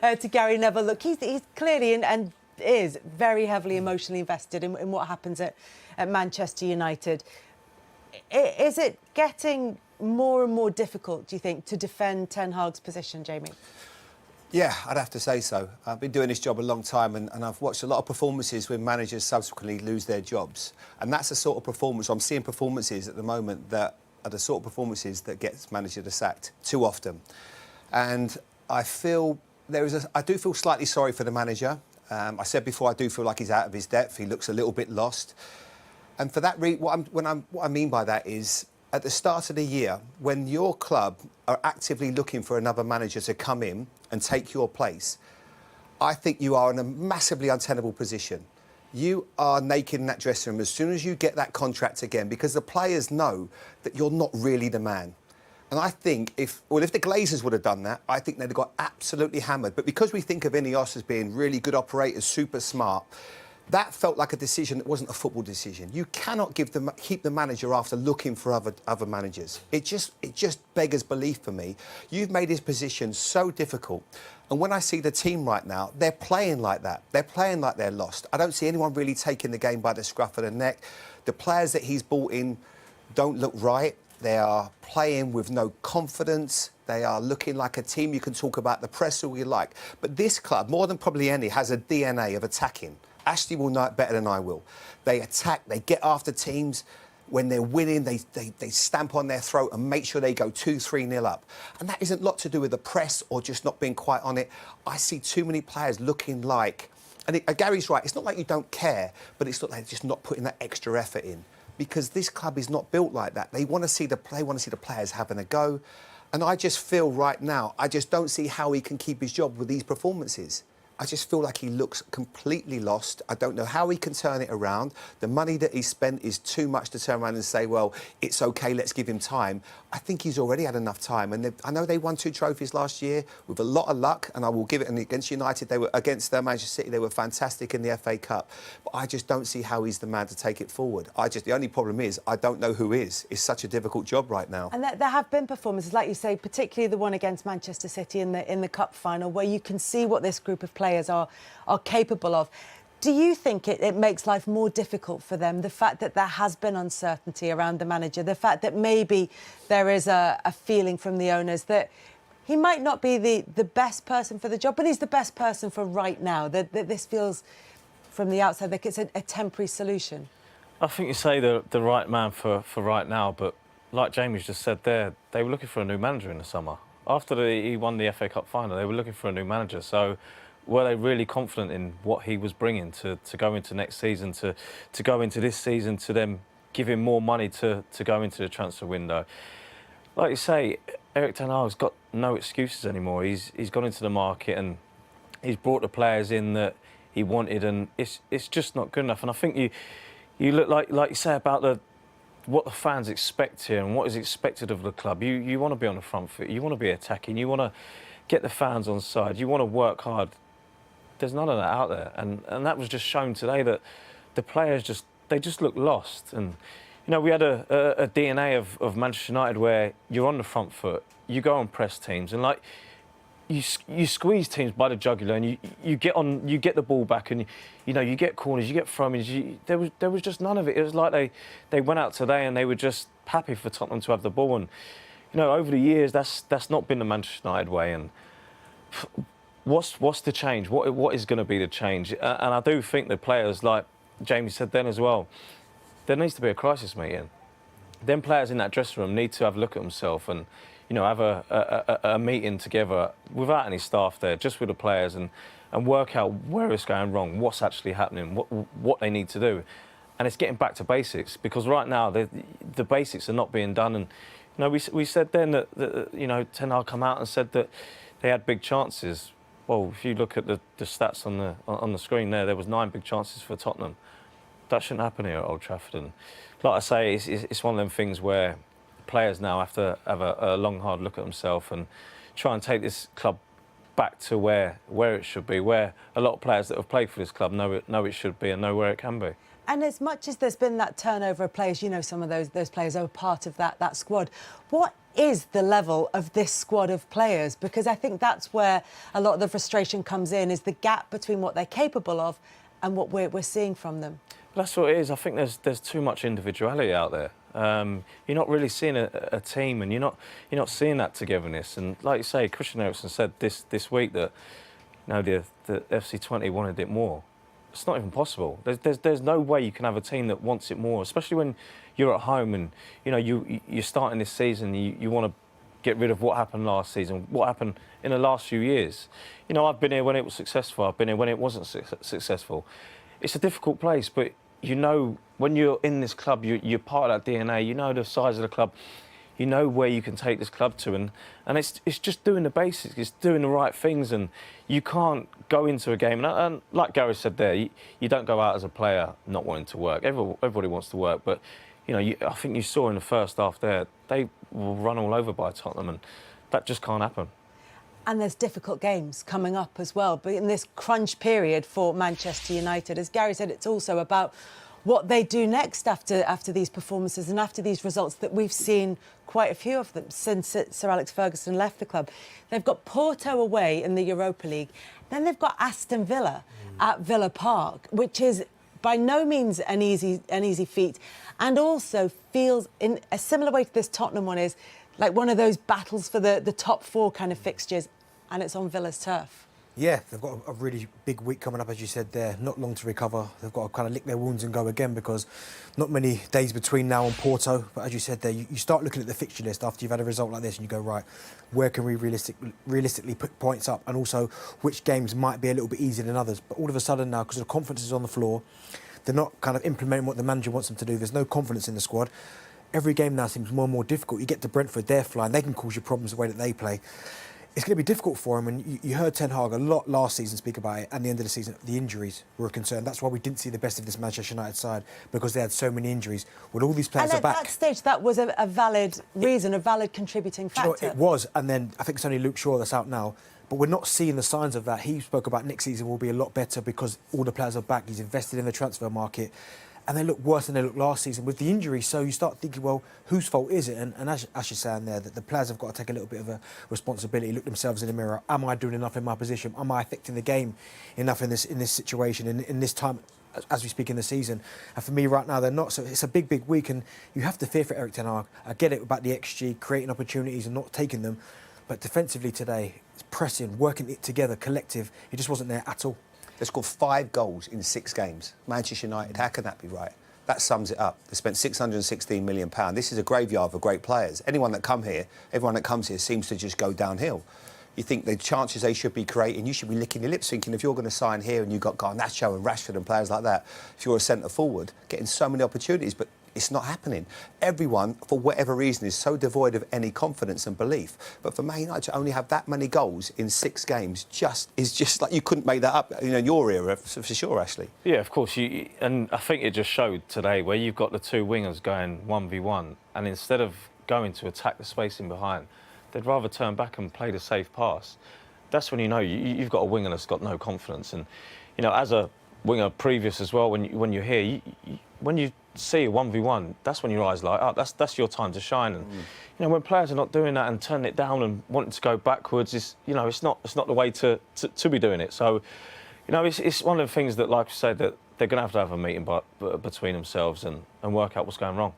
much to Gary Neville. Look, he's clearly and is very heavily emotionally invested in what happens at Manchester United. Is it getting more and more difficult, do you think, to defend Ten Hag's position, Jamie? Yeah, I'd have to say so. I've been doing this job a long time and I've watched a lot of performances where managers subsequently lose their jobs. And that's the sort of performance, I'm seeing performances at the moment that are the sort of performances that gets managers sacked too often. And I feel I do feel slightly sorry for the manager. I said before, I do feel like he's out of his depth. He looks a little bit lost. And for that reason, what I mean by that is, at the start of the year, when your club are actively looking for another manager to come in and take your place, I think you are in a massively untenable position. You are naked in that dressing room as soon as you get that contract again, because the players know that you're not really the man. And I think if the Glazers would have done that, I think they'd have got absolutely hammered. But because we think of Ineos as being really good operators, super smart, that felt like a decision that wasn't a football decision. You cannot keep the manager after looking for other managers. It just beggars belief for me. You've made his position so difficult. And when I see the team right now, they're playing like that. They're playing like they're lost. I don't see anyone really taking the game by the scruff of the neck. The players that he's brought in don't look right. They are playing with no confidence. They are looking like a team. You can talk about the press all you like. But this club, more than probably any, has a DNA of attacking. Ashley will know it better than I will. They attack, they get after teams. When they're winning, they stamp on their throat and make sure they go 2-3-0 up. And that isn't a lot to do with the press or just not being quite on it. I see too many players looking like... And Gary's right, it's not like you don't care, but it's not like just not putting that extra effort in. Because this club is not built like that. They want to see the players having a go. And I just feel right now, I just don't see how he can keep his job with these performances. I just feel like he looks completely lost. I don't know how he can turn it around. The money that he spent is too much to turn around and say, well, it's OK, let's give him time. I think he's already had enough time. And I know they won 2 trophies last year with a lot of luck, and I will give it. And against United, against Manchester City, they were fantastic in the FA Cup. But I just don't see how he's the man to take it forward. The only problem is, I don't know who is. It's such a difficult job right now. And there have been performances, like you say, particularly the one against Manchester City in the Cup final, where you can see what this group of players are capable of. Do you think it makes life more difficult for them, the fact that there has been uncertainty around the manager, the fact that maybe there is a feeling from the owners that he might not be the best person for the job, but he's the best person for right now, that this feels from the outside like it's a temporary solution? I think you say the right man for right now, but like Jamie's just said there, they were looking for a new manager in the summer. After he won the FA Cup final, they were looking for a new manager, so were they really confident in what he was bringing to go into next season, to go into this season, to then give him more money to go into the transfer window? Like you say, Erik ten Hag's got no excuses anymore. He's gone into the market and he's brought the players in that he wanted, and it's just not good enough. And I think you look like you say about what the fans expect here and what is expected of the club. You want to be on the front foot. You want to be attacking. You want to get the fans on side. You want to work hard. There's none of that out there, and that was just shown today that the players just look lost. And you know, we had a DNA of Manchester United where you're on the front foot, you go and press teams, and like you squeeze teams by the jugular, and you get the ball back, and you know, you get corners, you get throw-ins. There was just none of it. It was like they went out today and they were just happy for Tottenham to have the ball. And you know, over the years, that's not been the Manchester United way. And what's the change? What is going to be the change? And I do think the players, like Jamie said then as well, there needs to be a crisis meeting. Them players in that dressing room need to have a look at themselves and, you know, have a meeting together without any staff there, just with the players, and work out where it's going wrong, what's actually happening, what they need to do. And it's getting back to basics, because right now the basics are not being done. And you know, we said then that you know, Ten Hag come out and said that they had big chances. Well, if you look at the stats on the screen there was 9 big chances for Tottenham. That shouldn't happen here at Old Trafford. And like I say, it's one of them things where players now have to have a long, hard look at themselves and try and take this club back to where it should be, where a lot of players that have played for this club know it should be and know where it can be. And as much as there's been that turnover of players, you know, some of those players are part of that squad. What is the level of this squad of players? Because I think that's where a lot of the frustration comes in, is the gap between what they're capable of and what we're seeing from them. That's what it is. I think there's too much individuality out there. You're not really seeing a team, and you're not seeing that togetherness. And like you say, Christian Eriksen said this week that the FC20 wanted it more. It's not even possible. There's no way you can have a team that wants it more, especially when you're at home and you're starting this season. You want to get rid of what happened last season, what happened in the last few years. I've been here when it was successful. I've been here when it wasn't successful. It's a difficult place, but when you're in this club, you're part of that DNA. You know the size of the club. You know where you can take this club to, and it's just doing the basics. It's doing the right things, and you can't go into a game. And like Gary said there, you don't go out as a player not wanting to work. Everybody wants to work, but I think you saw in the first half there, they were run all over by Tottenham, and that just can't happen. And there's difficult games coming up as well. But in this crunch period for Manchester United, as Gary said, it's also about what they do next after these performances and after these results that we've seen quite a few of them since Sir Alex Ferguson left the club. They've got Porto away in the Europa League. Then they've got Aston Villa at Villa Park, which is by no means an easy feat, and also feels in a similar way to this Tottenham one, is like one of those battles for the top four kind of fixtures, and it's on Villa's turf. Yeah, they've got a really big week coming up, as you said there. Not long to recover. They've got to kind of lick their wounds and go again, because not many days between now and Porto. But as you said there, you start looking at the fixture list after you've had a result like this, and you go, right, where can we realistically put points up, and also which games might be a little bit easier than others. But all of a sudden now, because the confidence is on the floor, they're not kind of implementing what the manager wants them to do. There's no confidence in the squad. Every game now seems more and more difficult. You get to Brentford, they're flying. They can cause you problems the way that they play. It's going to be difficult for him, and you heard Ten Hag a lot last season speak about it. At the end of the season, the injuries were a concern. That's why we didn't see the best of this Manchester United side, because they had so many injuries. When all these players are back, at that stage, that was a valid reason, a valid contributing factor. It was, and then I think it's only Luke Shaw that's out now. But we're not seeing the signs of that. He spoke about next season will be a lot better because all the players are back. He's invested in the transfer market. And they look worse than they looked last season with the injuries. So you start thinking, well, whose fault is it? And as you're saying there, that the players have got to take a little bit of a responsibility, look themselves in the mirror. Am I doing enough in my position? Am I affecting the game enough in this situation, in this time, as we speak in the season? And for me right now, they're not. So it's a big week, and you have to fear for Erik ten Hag. I get it about the XG, creating opportunities and not taking them. But defensively today, it's pressing, working it together, collective. It just wasn't there at all. They scored 5 goals in 6 games. Manchester United, how can that be right? That sums it up. They spent £616 million. This is a graveyard for great players. Everyone that comes here seems to just go downhill. You think the chances they should be creating, you should be licking your lips thinking if you're going to sign here and you've got Garnacho and Rashford and players like that, if you're a centre forward, getting so many opportunities, but it's not happening. Everyone, for whatever reason, is so devoid of any confidence and belief. But for Man United to only have that many goals in 6 games is just like you couldn't make that up, in your era, for sure, Ashley. Yeah, of course. And I think it just showed today where you've got the 2 wingers going 1v1, and instead of going to attack the space in behind, they'd rather turn back and play the safe pass. That's when you've got a winger that's got no confidence. And as a winger previous as well, when you're here, when you see a 1v1, that's when your eyes light up. That's your time to shine. And when players are not doing that and turning it down and wanting to go backwards, it's not the way to be doing it. So it's one of the things that, like I said, that they're going to have a meeting between themselves and work out what's going wrong.